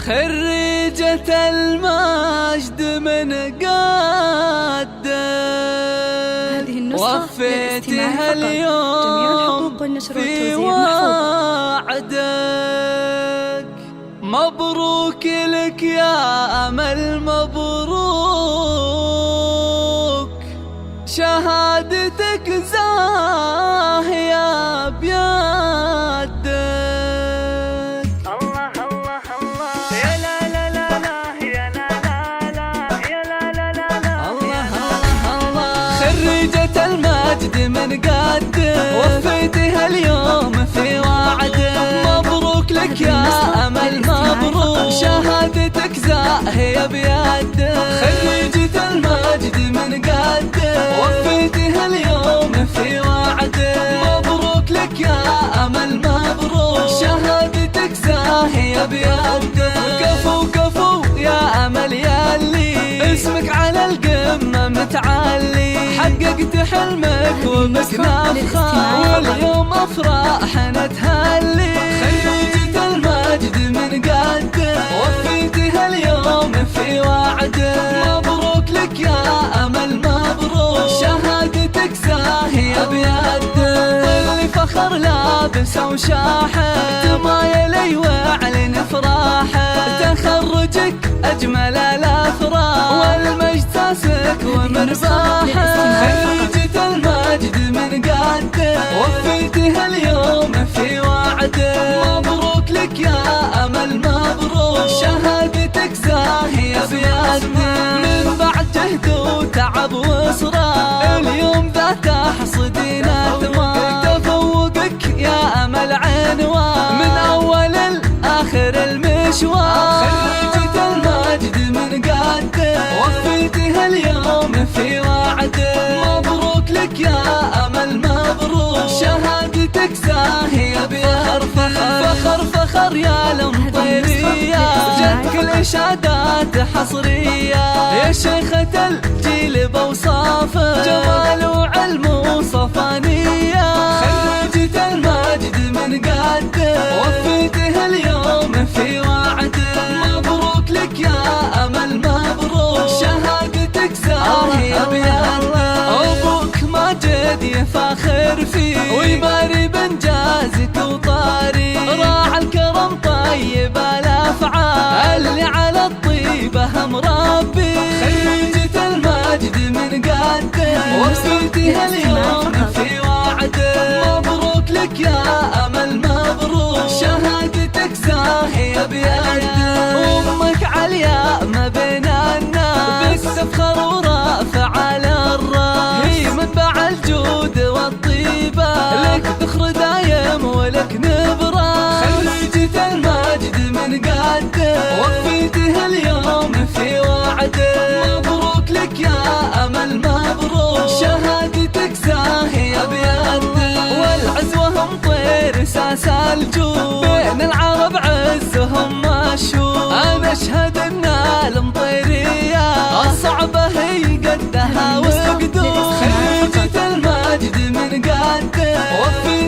خريجة المجد من قدك وفيتها اليوم في وعدك. مبروك لك يا أمل مبروك، شهادتك زاهية بيدك. الله الله الله يا لا لا لا لا يا لا لا لا يا لا لا لا لا الله الله الله. خريجة المجد من قدك وفيتها اليوم في وعدك. مبروك لك يا أمل مبروك، شهادتك زاهية بيدك. خريجة المجد من قدك وفيتها اليوم في وعدك. مبروك لك يا أمل مبروك، شهادتك زاهية بيدك. كفو كفو يا أمل ياللي اسمك على القمة متعلي، حققت حلمك وبك نفخر واليوم أفراحنا تهلي. خريجة المجد من قدك وفيتها اليوم في وعدك. مبروك لك يا أمل مبروك، شهادتك زاهية بيدك. اللي فخر لابسه وشاحن تمايل ويعلن فرحه، تخرجك أجمل الأفراح والمجد ساسك ومرباحه. خريجة المجد من قدك وفيتها اليوم في وعدك. مبروك لك يا أمل مبروك، شهادتك زاهية بيدك. من بعد جهد وتعب وإصرار اليوم ذا تحصدين الثمار. تفوقك يا أمل عنوان من أول لآخر المشوار. خريجة المجد من قدك وفيتها اليوم في وعدك. مبروك لك يا أمل مبروك، شهادتك زاهية بيدك. فخر فخر يا المطيرية، جتك الإشادات حصرية يا شيخة الجيل بوصافه، جمال وعلم وصفانية. خريجة المجد من قدك وفيتها اليوم في وعدك. مبروك لك يا أمل مبروك، شهادتك زاهية بيدك. أبوك ماجد يفاخر فيك ويباري بإنجازك وطاري، راعى الكرم طيب الأفعال اللي على الطيبة مربي. خريجة المجد من قدك وفيتها اليوم في وعدك. مبروك لك يا أمل مبروك، شهادتك زاهية بيدك. أمك عليا ما بين الناس بتفخر ورافع على الراس، هي منبع الجود والطيبة لك ذخر دايم ولك نبراس. خريجة المجد من قدك وفيتها اليوم في وعدك. مبروك لك يا أمل مبروك، شهادتك زاهية بيدك. والعزوة هم طير ساس الجود بين العرب عزهم مشهور. أنا أشهد أن المطيرية الصعبة هي قدها وقدور. خريجة المجد من قدك وفي